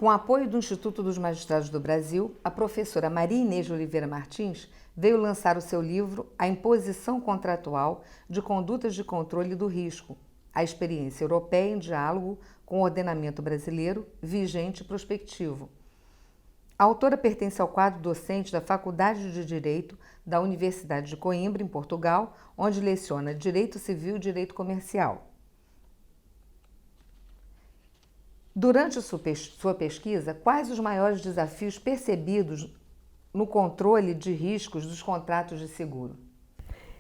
Com o apoio do Instituto dos Magistrados do Brasil, a professora Maria Inês de Oliveira Martins veio lançar o seu livro A Imposição Contratual de Condutas de Controle do Risco, a experiência europeia em diálogo com o ordenamento brasileiro, vigente e prospectivo. A autora pertence ao quadro docente da Faculdade de Direito da Universidade de Coimbra, em Portugal, onde leciona Direito Civil e Direito Comercial. Durante sua pesquisa, quais os maiores desafios percebidos no controle de riscos dos contratos de seguro?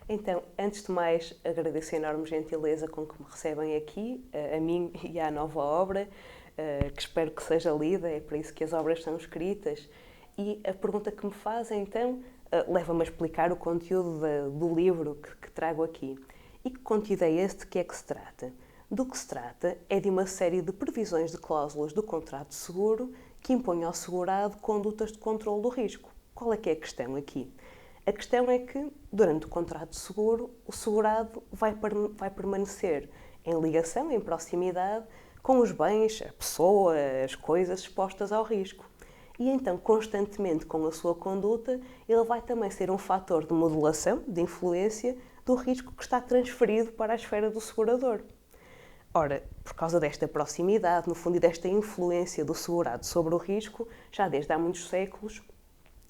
Então, antes de mais, agradeço a enorme gentileza com que me recebem aqui, a mim e à nova obra, que espero que seja lida, é para isso que as obras são escritas. E a pergunta que me fazem, então, leva-me a explicar o conteúdo do livro que trago aqui. E que conteúdo é este? De que é que se trata? Do que se trata é de uma série de previsões de cláusulas do contrato de seguro que impõem ao segurado condutas de controle do risco. Qual é que é a questão aqui? A questão é que, durante o contrato de seguro, o segurado vai permanecer em ligação, em proximidade, com os bens, a pessoa, as coisas expostas ao risco. E então, constantemente, com a sua conduta, ele vai também ser um fator de modulação, de influência, do risco que está transferido para a esfera do segurador. Ora, por causa desta proximidade, no fundo, e desta influência do segurado sobre o risco, já desde há muitos séculos,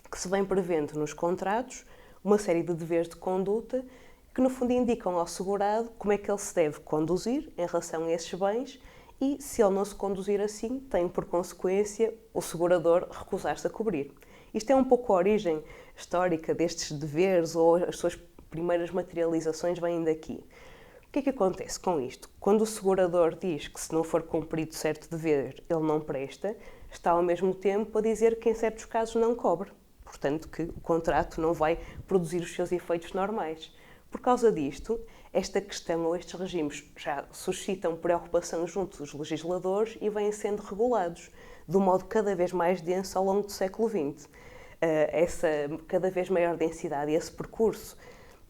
que se vem prevendo nos contratos uma série de deveres de conduta que, no fundo, indicam ao segurado como é que ele se deve conduzir em relação a esses bens e, se ele não se conduzir assim, tem por consequência o segurador recusar-se a cobrir. Isto é um pouco a origem histórica destes deveres, ou as suas primeiras materializações vêm daqui. O que é que acontece com isto? Quando o segurador diz que, se não for cumprido certo dever, ele não presta, está ao mesmo tempo a dizer que, em certos casos, não cobre. Portanto, que o contrato não vai produzir os seus efeitos normais. Por causa disto, esta questão ou estes regimes já suscitam preocupação junto dos legisladores e vêm sendo regulados de um modo cada vez mais denso ao longo do século XX. Essa cada vez maior densidade e esse percurso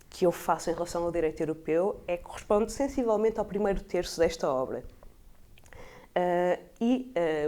que eu faço em relação ao direito europeu corresponde sensivelmente ao primeiro terço desta obra.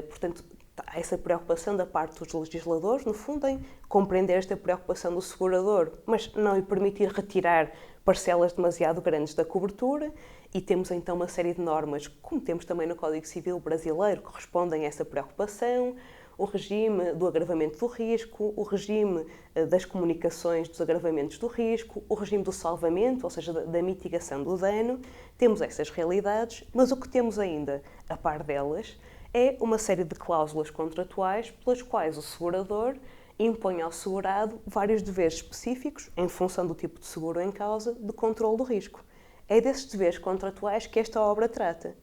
Portanto, há essa preocupação da parte dos legisladores, no fundo, em compreender esta preocupação do segurador, mas não lhe permitir retirar parcelas demasiado grandes da cobertura, e temos então uma série de normas, como temos também no Código Civil brasileiro, que respondem a essa preocupação, o regime do agravamento do risco, o regime das comunicações dos agravamentos do risco, o regime do salvamento, ou seja, da mitigação do dano. Temos essas realidades, mas o que temos ainda, a par delas, é uma série de cláusulas contratuais pelas quais o segurador impõe ao segurado vários deveres específicos, em função do tipo de seguro em causa, de controle do risco. É desses deveres contratuais que esta obra trata.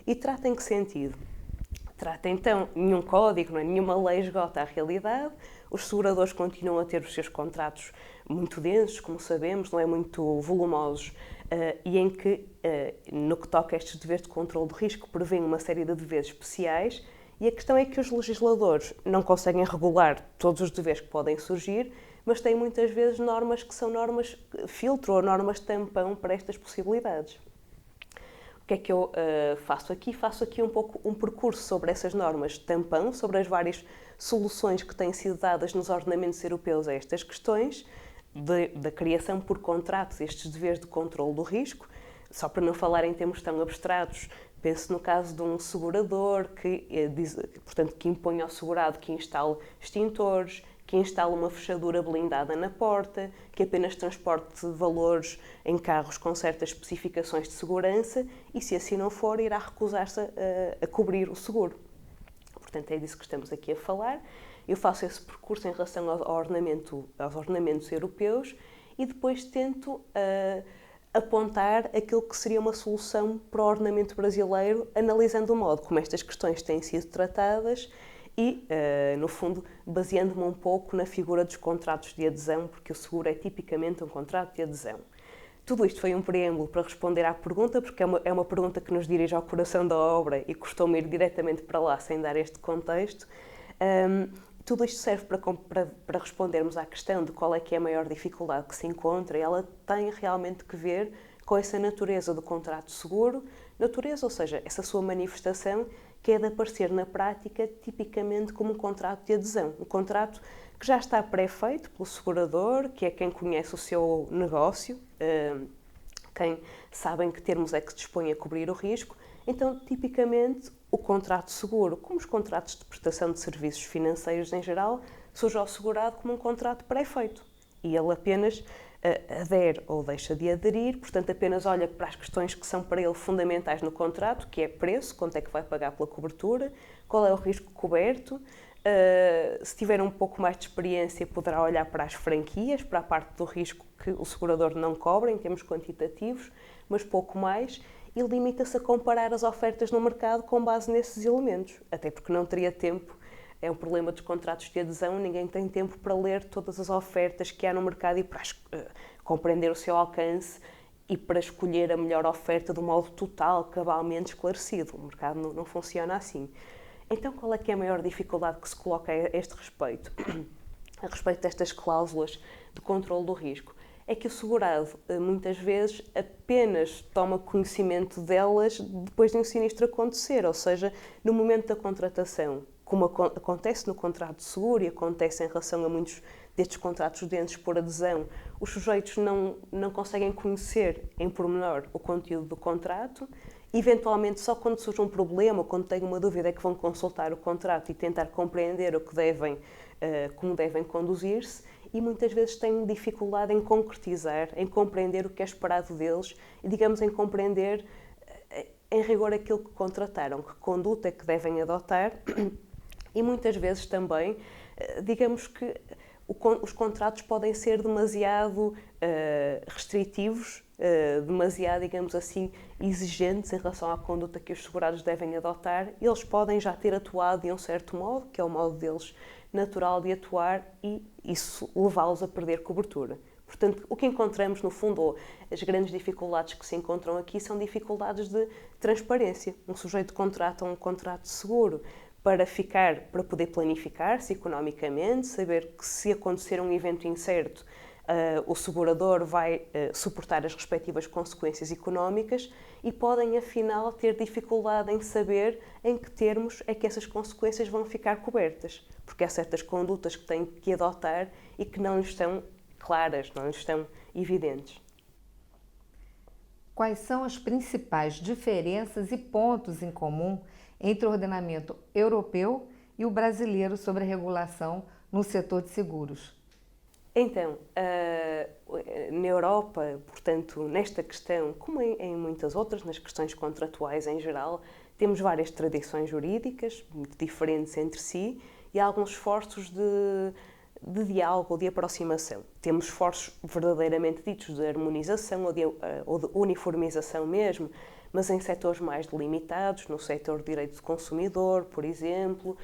E trata em que sentido? Trata, então, nenhum código, nenhuma lei esgota a realidade, os seguradores continuam a ter os seus contratos muito densos, como sabemos, não é, muito volumosos, e em que, no que toca a estes deveres de controle de risco, prevêem uma série de deveres especiais, e a questão é que os legisladores não conseguem regular todos os deveres que podem surgir, mas têm muitas vezes normas que são normas filtro ou normas tampão para estas possibilidades. O que é que eu faço aqui? Faço aqui um pouco um percurso sobre essas normas tampão, sobre as várias soluções que têm sido dadas nos ordenamentos europeus a estas questões, da criação por contratos destes deveres de controle do risco. Só para não falar em termos tão abstratos, penso no caso de um segurador que impõe ao segurado que instale extintores, que instala uma fechadura blindada na porta, que apenas transporte valores em carros com certas especificações de segurança e, se assim não for, irá recusar-se a cobrir o seguro. Portanto, é disso que estamos aqui a falar. Eu faço esse percurso em relação aos ordenamentos europeus e depois tento apontar aquilo que seria uma solução para o ordenamento brasileiro, analisando o modo como estas questões têm sido tratadas e, no fundo, baseando-me um pouco na figura dos contratos de adesão, porque o seguro é tipicamente um contrato de adesão. Tudo isto foi um preâmbulo para responder à pergunta, porque é uma pergunta que nos dirige ao coração da obra e custou-me ir diretamente para lá sem dar este contexto. Tudo isto serve para respondermos à questão de qual é que é a maior dificuldade que se encontra, e ela tem realmente que ver com essa natureza do contrato de seguro, natureza, ou seja, essa sua manifestação, que é de aparecer na prática tipicamente como um contrato de adesão. Um contrato que já está pré-feito pelo segurador, que é quem conhece o seu negócio, quem sabe em que termos é que se dispõe a cobrir o risco. Então, tipicamente, o contrato de seguro, como os contratos de prestação de serviços financeiros em geral, surge ao segurado como um contrato pré-feito. E ele apenas adere ou deixa de aderir, portanto, apenas olha para as questões que são para ele fundamentais no contrato, que é preço, quanto é que vai pagar pela cobertura, qual é o risco coberto. Se tiver um pouco mais de experiência, poderá olhar para as franquias, para a parte do risco que o segurador não cobra em termos quantitativos, mas pouco mais, e limita-se a comparar as ofertas no mercado com base nesses elementos, até porque não teria tempo. É um problema dos contratos de adesão, ninguém tem tempo para ler todas as ofertas que há no mercado e para compreender o seu alcance e para escolher a melhor oferta de um modo total, cabalmente esclarecido. O mercado não funciona assim. Então, qual é que é a maior dificuldade que se coloca a este respeito? A respeito destas cláusulas de controle do risco? É que o segurado, muitas vezes, apenas toma conhecimento delas depois de um sinistro acontecer, ou seja, no momento da contratação, como acontece no contrato de seguro e acontece em relação a muitos destes contratos urgentes por adesão, os sujeitos não conseguem conhecer em pormenor o conteúdo do contrato. Eventualmente, só quando surge um problema ou quando têm uma dúvida é que vão consultar o contrato e tentar compreender como devem conduzir-se, e muitas vezes têm dificuldade em concretizar, em compreender o que é esperado deles e, digamos, em compreender em rigor aquilo que contrataram, que conduta é que devem adotar. E muitas vezes também, digamos que os contratos podem ser demasiado restritivos, demasiado, digamos assim, exigentes em relação à conduta que os segurados devem adotar. Eles podem já ter atuado de um certo modo, que é o modo deles natural de atuar, e isso levá-los a perder cobertura. Portanto, o que encontramos, no fundo, ou as grandes dificuldades que se encontram aqui, são dificuldades de transparência. Um sujeito contrata um contrato de seguro para poder planificar-se economicamente, saber que se acontecer um evento incerto, o segurador vai suportar as respectivas consequências económicas, e podem, afinal, ter dificuldade em saber em que termos é que essas consequências vão ficar cobertas, porque há certas condutas que têm que adotar e que não lhes estão claras, não lhes estão evidentes. Quais são as principais diferenças e pontos em comum entre o ordenamento europeu e o brasileiro sobre a regulação no setor de seguros? Então, na Europa, portanto, nesta questão, como em muitas outras, nas questões contratuais em geral, temos várias tradições jurídicas, muito diferentes entre si, e há alguns esforços de diálogo ou de aproximação. Temos esforços verdadeiramente ditos de harmonização ou de uniformização mesmo, mas em setores mais delimitados, no setor de direito do consumidor, por exemplo.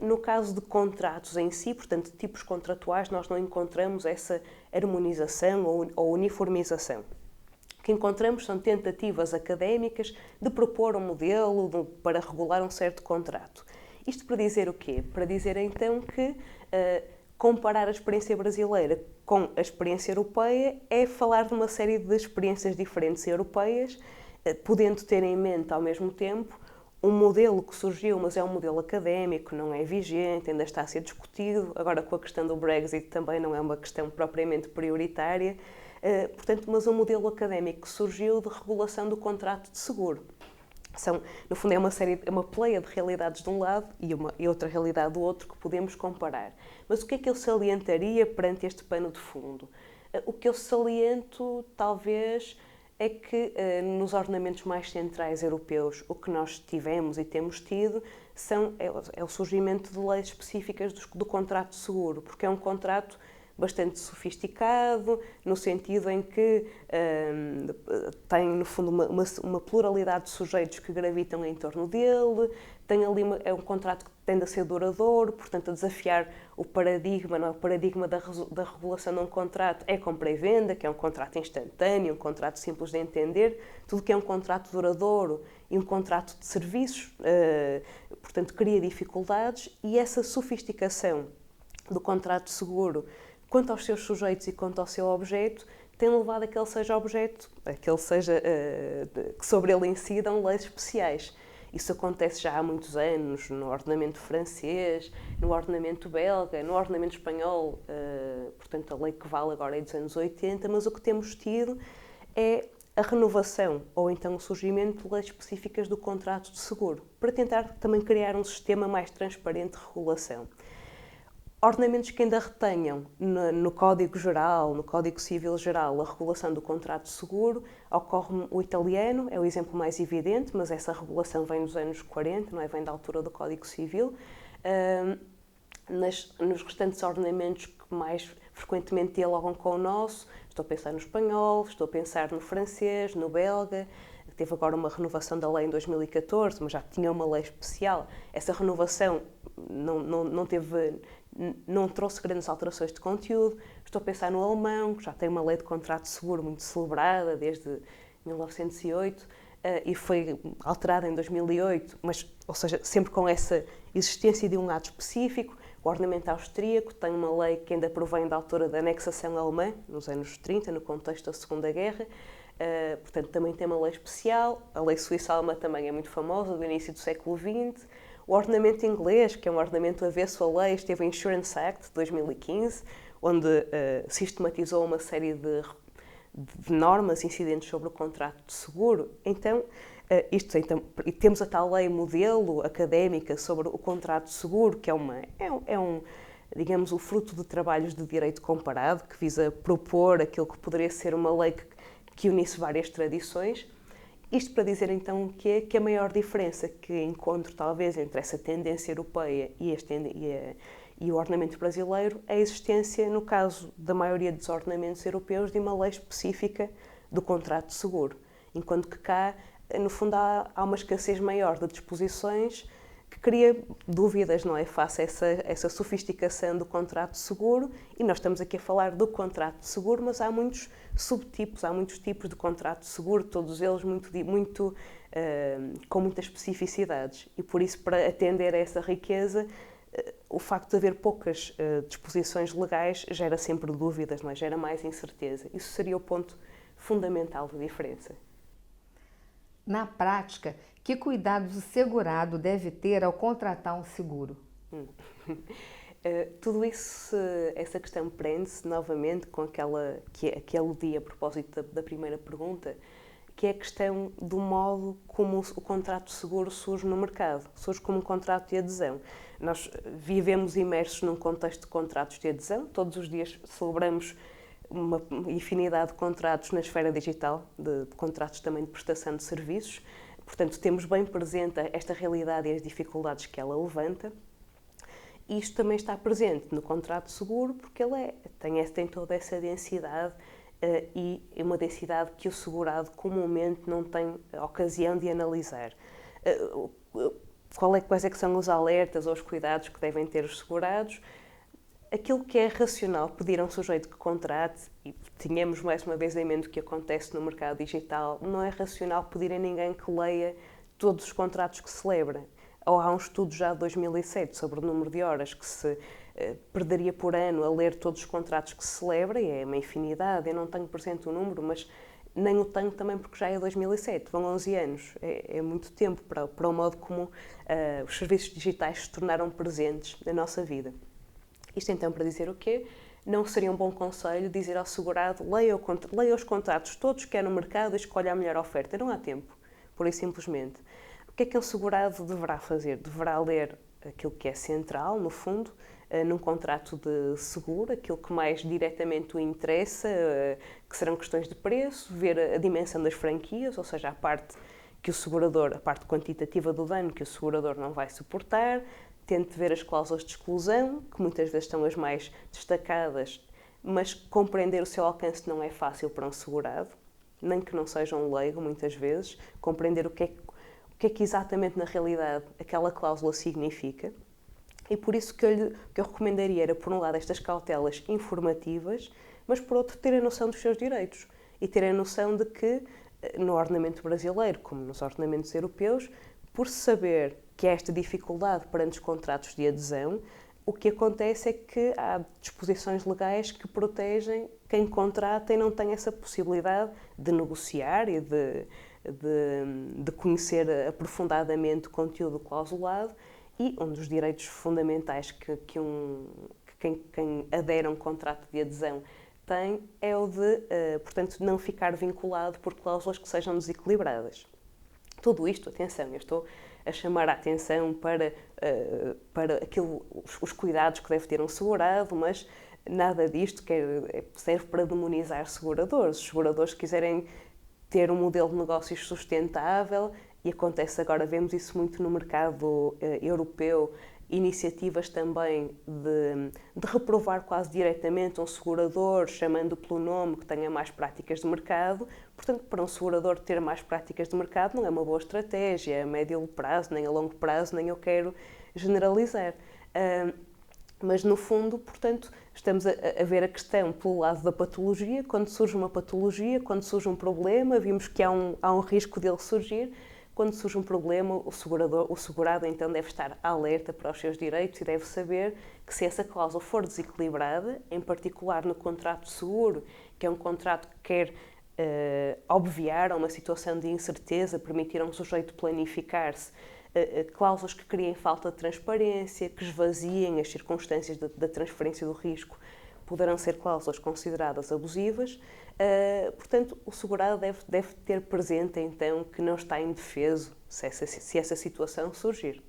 No caso de contratos em si, portanto, tipos contratuais, nós não encontramos essa harmonização ou uniformização. O que encontramos são tentativas académicas de propor um modelo para regular um certo contrato. Isto para dizer o quê? Para dizer então que comparar a experiência brasileira com a experiência europeia é falar de uma série de experiências diferentes europeias, podendo ter em mente ao mesmo tempo um modelo que surgiu, mas é um modelo académico, não é vigente, ainda está a ser discutido. Agora, com a questão do Brexit, também não é uma questão propriamente prioritária. Portanto, mas um modelo académico que surgiu de regulação do contrato de seguro. No fundo, é uma pleia de realidades de um lado e outra realidade do outro que podemos comparar. Mas o que é que eu salientaria perante este pano de fundo? O que eu saliento, talvez, é que nos ordenamentos mais centrais europeus o que nós tivemos e temos tido é o surgimento de leis específicas do contrato de seguro, porque é um contrato bastante sofisticado, no sentido em que tem, no fundo, uma pluralidade de sujeitos que gravitam em torno dele, é um contrato que tende a ser duradouro, portanto, a desafiar o paradigma, não é? O paradigma da regulação de um contrato é compra e venda, que é um contrato instantâneo, um contrato simples de entender, tudo que é um contrato duradouro e um contrato de serviços, portanto, cria dificuldades, e essa sofisticação do contrato de seguro quanto aos seus sujeitos e quanto ao seu objeto, tem levado a que ele seja objeto, que sobre ele incidam leis especiais. Isso acontece já há muitos anos no ordenamento francês, no ordenamento belga, no ordenamento espanhol, portanto a lei que vale agora é dos anos 80, mas o que temos tido é a renovação ou então o surgimento de leis específicas do contrato de seguro, para tentar também criar um sistema mais transparente de regulação. Ordenamentos que ainda retenham no Código Geral, no Código Civil Geral, a regulação do contrato de seguro, ocorre o italiano, é o exemplo mais evidente, mas essa regulação vem dos anos 40, não é? Vem da altura do Código Civil. Nos restantes ordenamentos que mais frequentemente dialogam com o nosso, estou a pensar no espanhol, estou a pensar no francês, no belga. Teve agora uma renovação da lei em 2014, mas já tinha uma lei especial. Essa renovação não trouxe grandes alterações de conteúdo. Estou a pensar no alemão, que já tem uma lei de contrato de seguro muito celebrada desde 1908 e foi alterada em 2008, mas, ou seja, sempre com essa existência de um ato específico. O ordenamento austríaco tem uma lei que ainda provém da altura da anexação alemã, nos anos 30, no contexto da Segunda Guerra. Portanto, também tem uma lei especial. A lei suíça-alemã também é muito famosa, do início do século XX. O ordenamento inglês, que é um ordenamento avesso à lei, teve o Insurance Act de 2015, onde sistematizou uma série de normas incidentes sobre o contrato de seguro. Então, temos a tal lei modelo académica sobre o contrato de seguro, que digamos, o fruto de trabalhos de direito comparado, que visa propor aquilo que poderia ser uma lei que unisse várias tradições. Isto para dizer então que a maior diferença que encontro talvez entre essa tendência europeia e o ordenamento brasileiro é a existência, no caso da maioria dos ordenamentos europeus, de uma lei específica do contrato de seguro, enquanto que cá, no fundo, há uma escassez maior de disposições que cria dúvidas, não é? Face a essa sofisticação do contrato de seguro, e nós estamos aqui a falar do contrato de seguro, mas há muitos subtipos, há muitos tipos de contrato de seguro, todos eles com muitas especificidades, e por isso, para atender a essa riqueza, o facto de haver poucas disposições legais gera sempre dúvidas, não é? Gera mais incerteza. Isso seria o ponto fundamental da diferença. Na prática, que cuidados o segurado deve ter ao contratar um seguro? Tudo isso, essa questão prende-se novamente com aquela que aludi a propósito da primeira pergunta, que é a questão do modo como o contrato de seguro surge no mercado. Surge como um contrato de adesão. Nós vivemos imersos num contexto de contratos de adesão, todos os dias celebramos uma infinidade de contratos na esfera digital, de contratos também de prestação de serviços. Portanto, temos bem presente esta realidade e as dificuldades que ela levanta. E isto também está presente no contrato de seguro, porque ele tem toda essa densidade e uma densidade que o segurado comumente não tem a ocasião de analisar. Quais é que são os alertas ou os cuidados que devem ter os segurados? Aquilo que é racional pedir a um sujeito que contrate, e tenhamos mais uma vez em mente o que acontece no mercado digital, não é racional pedir a ninguém que leia todos os contratos que celebra. Ou há um estudo já de 2007 sobre o número de horas que se perderia por ano a ler todos os contratos que se celebra, e é uma infinidade, eu não tenho presente o número, mas nem o tenho também porque já é 2007, vão 11 anos, é muito tempo para o modo como os serviços digitais se tornaram presentes na nossa vida. Isto então para dizer o quê? Não seria um bom conselho dizer ao segurado leia os contratos todos que há no mercado e escolha a melhor oferta. Não há tempo, pura e simplesmente. O que é o segurado deverá fazer? Deverá ler aquilo que é central, no fundo, num contrato de seguro, aquilo que mais diretamente o interessa, que serão questões de preço, ver a dimensão das franquias, ou seja, a parte quantitativa do dano que o segurador não vai suportar. Tente ver as cláusulas de exclusão, que muitas vezes estão as mais destacadas, mas compreender o seu alcance não é fácil para um segurado, nem que não seja um leigo, muitas vezes. Compreender o que é que exatamente na realidade aquela cláusula significa. E por isso que eu recomendaria era, por um lado, estas cautelas informativas, mas por outro, ter a noção dos seus direitos. E ter a noção de que, no ordenamento brasileiro, como nos ordenamentos europeus, por saber que há esta dificuldade perante os contratos de adesão, o que acontece é que há disposições legais que protegem quem contrata e não tem essa possibilidade de negociar e de de conhecer aprofundadamente o conteúdo clausulado, e um dos direitos fundamentais que quem adere a um contrato de adesão tem é o de, portanto, não ficar vinculado por cláusulas que sejam desequilibradas. Tudo isto, atenção, eu estou a chamar a atenção para os cuidados que deve ter um segurado, mas nada disto serve para demonizar seguradores. Os seguradores quiserem ter um modelo de negócios sustentável, e acontece agora, vemos isso muito no mercado europeu, iniciativas também de reprovar quase diretamente um segurador, chamando pelo nome, que tenha mais práticas de mercado. Portanto, para um segurador ter mais práticas de mercado não é uma boa estratégia a médio prazo, nem a longo prazo, nem eu quero generalizar. Mas, no fundo, portanto, estamos a ver a questão pelo lado da patologia. Quando surge uma patologia, quando surge um problema, vimos que há um risco dele surgir. Quando surge um problema, o segurado então deve estar alerta para os seus direitos e deve saber que, se essa cláusula for desequilibrada, em particular no contrato de seguro, que é um contrato que quer obviar a uma situação de incerteza, permitir a um sujeito planificar-se, cláusulas que criem falta de transparência, que esvaziem as circunstâncias da transferência do risco, poderão ser cláusulas consideradas abusivas. Portanto, o segurado deve ter presente, então, que não está indefeso se essa situação surgir.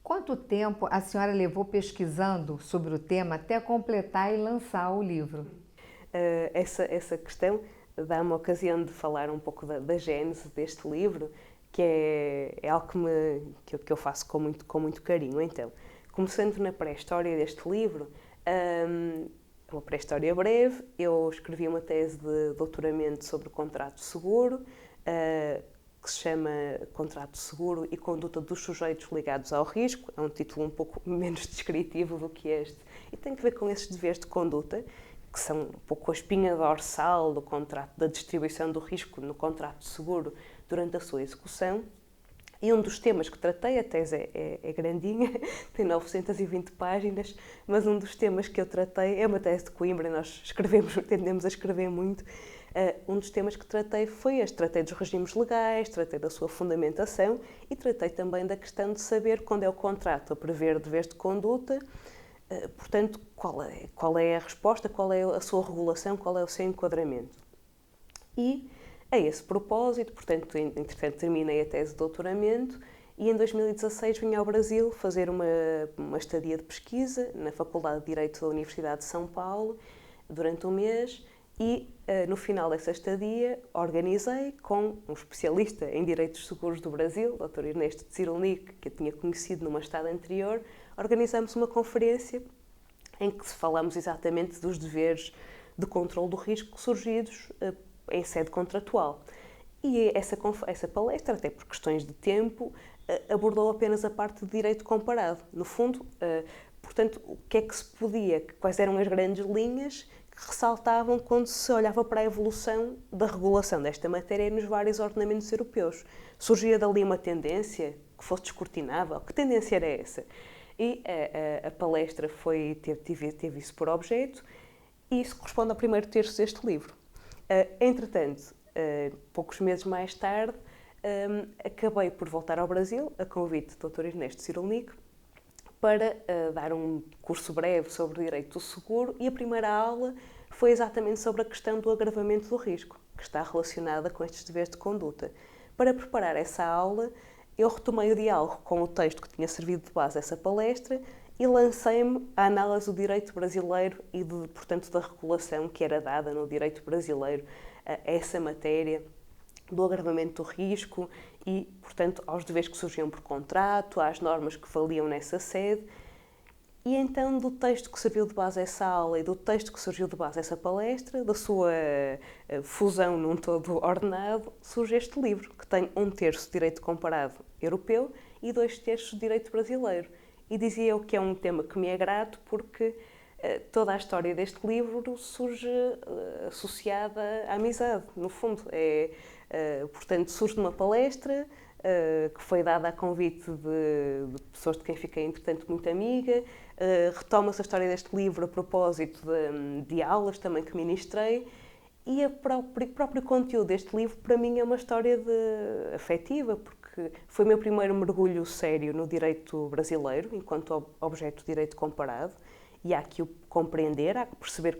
Quanto tempo a senhora levou pesquisando sobre o tema até completar e lançar o livro? Essa questão dá-me a ocasião de falar um pouco da gênese deste livro, que é algo que eu faço com muito carinho. Então, começando na pré-história deste livro, uma pré-história breve, eu escrevi uma tese de doutoramento sobre o contrato de seguro, que se chama Contrato de Seguro e Conduta dos Sujeitos Ligados ao Risco. É um título um pouco menos descritivo do que este, e tem que ver com esses deveres de conduta, que são um pouco a espinha dorsal do contrato, da distribuição do risco no contrato de seguro durante a sua execução. E um dos temas que tratei, a tese é grandinha, tem 920 páginas, mas um dos temas que eu tratei, é uma tese de Coimbra, nós tendemos a escrever muito. Um dos temas que tratei tratei dos regimes legais, tratei da sua fundamentação e tratei também da questão de saber quando é o contrato a prever deveres de conduta, portanto, qual é a resposta, qual é a sua regulação, qual é o seu enquadramento. E, a esse propósito, portanto, entretanto, terminei a tese de doutoramento e em 2016 vim ao Brasil fazer uma estadia de pesquisa na Faculdade de Direito da Universidade de São Paulo durante um mês e, no final dessa estadia, organizei com um especialista em direitos seguros do Brasil, o Dr. Ernesto Cyrulnik, que eu tinha conhecido numa estada anterior, organizamos uma conferência em que falamos exatamente dos deveres de controle do risco surgidos em sede contratual. E essa palestra, até por questões de tempo, abordou apenas a parte de direito comparado. No fundo, portanto, o que é que se podia, quais eram as grandes linhas que ressaltavam quando se olhava para a evolução da regulação desta matéria nos vários ordenamentos europeus. Surgia dali uma tendência que fosse descortinável? Que tendência era essa? E a palestra teve isso por objeto, e isso corresponde ao primeiro terço deste livro. Entretanto, poucos meses mais tarde, acabei por voltar ao Brasil, a convite do Dr. Ernesto Cyrulnik, para dar um curso breve sobre direito do seguro, e a primeira aula foi exatamente sobre a questão do agravamento do risco, que está relacionada com estes deveres de conduta. Para preparar essa aula, eu retomei o diálogo com o texto que tinha servido de base a essa palestra e lancei-me à análise do direito brasileiro e, portanto, da regulação que era dada no direito brasileiro a essa matéria do agravamento do risco e, portanto, aos deveres que surgiam por contrato, às normas que valiam nessa sede. E então, do texto que serviu de base a essa aula e do texto que surgiu de base a essa palestra, da sua fusão num todo ordenado, surge este livro, que tem 1/3 de direito comparado europeu e 2/3 de direito brasileiro. E dizia eu que é um tema que me é grato porque toda a história deste livro surge associada à amizade, no fundo. Portanto, surge de uma palestra que foi dada a convite de pessoas de quem fiquei, entretanto, muito amiga. Retoma-se a história deste livro a propósito de aulas também que ministrei E o próprio conteúdo deste livro, para mim, é uma história afetiva, porque foi o meu primeiro mergulho sério no direito brasileiro, enquanto objeto de direito comparado, e há que o compreender, há que perceber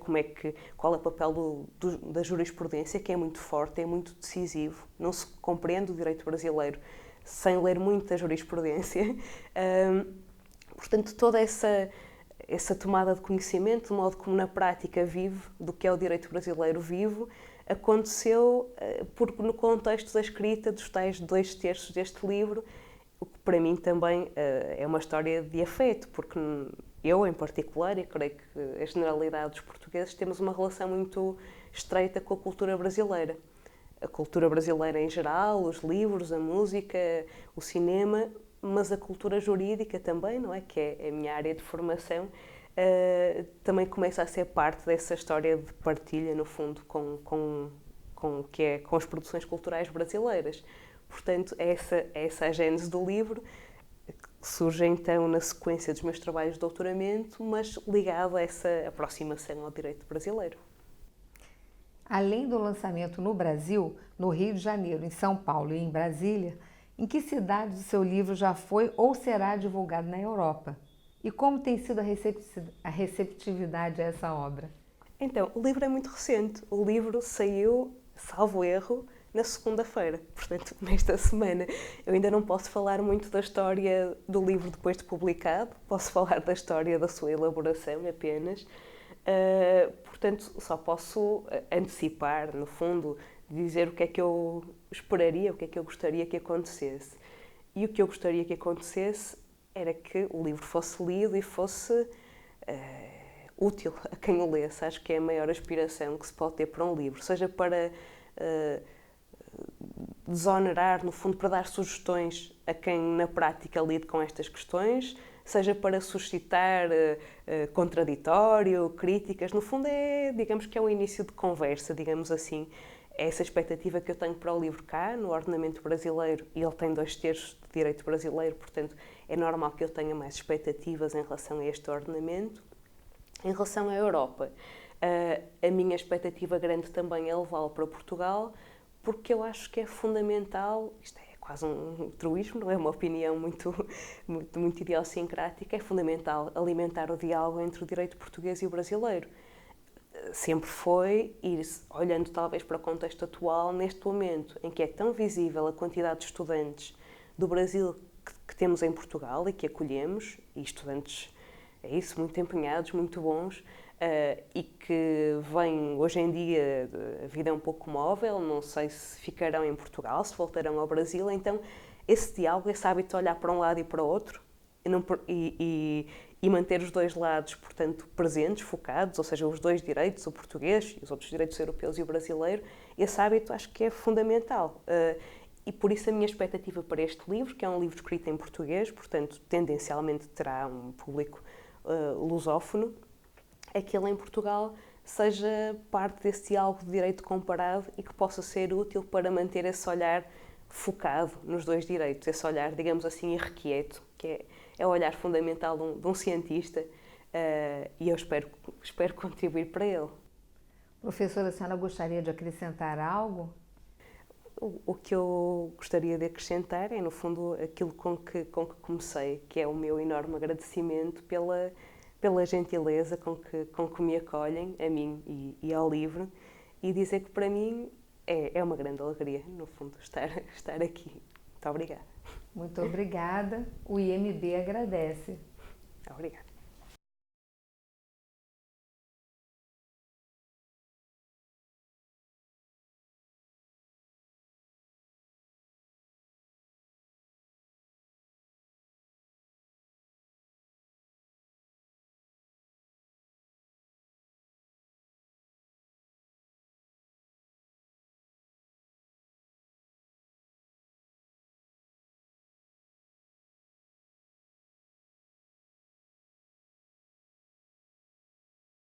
qual é o papel da jurisprudência, que é muito forte, é muito decisivo. Não se compreende o direito brasileiro sem ler muita jurisprudência. Portanto, toda essa tomada de conhecimento, do modo como na prática vive, do que é o direito brasileiro vivo, aconteceu no contexto da escrita dos tais 2/3 deste livro, o que para mim também é uma história de afeto, porque eu, em particular, e creio que a generalidade dos portugueses, temos uma relação muito estreita com a cultura brasileira. A cultura brasileira em geral, os livros, a música, o cinema, mas a cultura jurídica também, não é? Que é a minha área de formação, também começa a ser parte dessa história de partilha, no fundo, com as produções culturais brasileiras. Portanto, essa é a gênese do livro, que surge então na sequência dos meus trabalhos de doutoramento, mas ligado a essa aproximação ao direito brasileiro. Além do lançamento no Brasil, no Rio de Janeiro, em São Paulo e em Brasília, em que cidades o seu livro já foi ou será divulgado na Europa? E como tem sido a receptividade a essa obra? Então, o livro é muito recente. O livro saiu, salvo erro, na segunda-feira, portanto, nesta semana. Eu ainda não posso falar muito da história do livro depois de publicado, posso falar da história da sua elaboração apenas. Portanto, só posso antecipar, no fundo, dizer o que é que eu esperaria, o que é que eu gostaria que acontecesse. E o que eu gostaria que acontecesse era que o livro fosse lido e fosse útil a quem o lesse. Acho que é a maior aspiração que se pode ter para um livro, seja para desonerar, no fundo, para dar sugestões a quem na prática lide com estas questões, seja para suscitar contraditório, críticas. No fundo, digamos que é um início de conversa, digamos assim. É essa expectativa que eu tenho para o livro cá, no ordenamento brasileiro, e ele tem 2/3 de direito brasileiro, portanto, é normal que eu tenha mais expectativas em relação a este ordenamento. Em relação à Europa, a minha expectativa grande também é levá-lo para Portugal, porque eu acho que é fundamental, isto é quase um truísmo, não é uma opinião muito idiosincrática, é fundamental alimentar o diálogo entre o direito português e o brasileiro. Sempre foi, e olhando talvez para o contexto atual, neste momento em que é tão visível a quantidade de estudantes do Brasil que temos em Portugal e que acolhemos, e estudantes, é isso, muito empenhados, muito bons, e que vêm, hoje em dia, a vida é um pouco móvel, não sei se ficarão em Portugal, se voltarão ao Brasil, então esse diálogo, esse hábito de olhar para um lado e para o outro, e manter os dois lados, portanto, presentes, focados, ou seja, os dois direitos, o português e os outros direitos europeus e o brasileiro, esse hábito acho que é fundamental. E por isso a minha expectativa para este livro, que é um livro escrito em português, portanto, tendencialmente terá um público lusófono, é que ele em Portugal seja parte desse diálogo de direito comparado e que possa ser útil para manter esse olhar focado nos dois direitos, esse olhar, digamos assim, irrequieto, que é o olhar fundamental de um cientista, e eu espero contribuir para ele. Professora, a senhora gostaria de acrescentar algo? O que eu gostaria de acrescentar é, no fundo, aquilo com que comecei, que é o meu enorme agradecimento pela gentileza com que me acolhem, a mim e ao livro, e dizer que para mim é uma grande alegria, no fundo, estar aqui. Muito obrigada. Muito obrigada. O IMB agradece. Obrigada.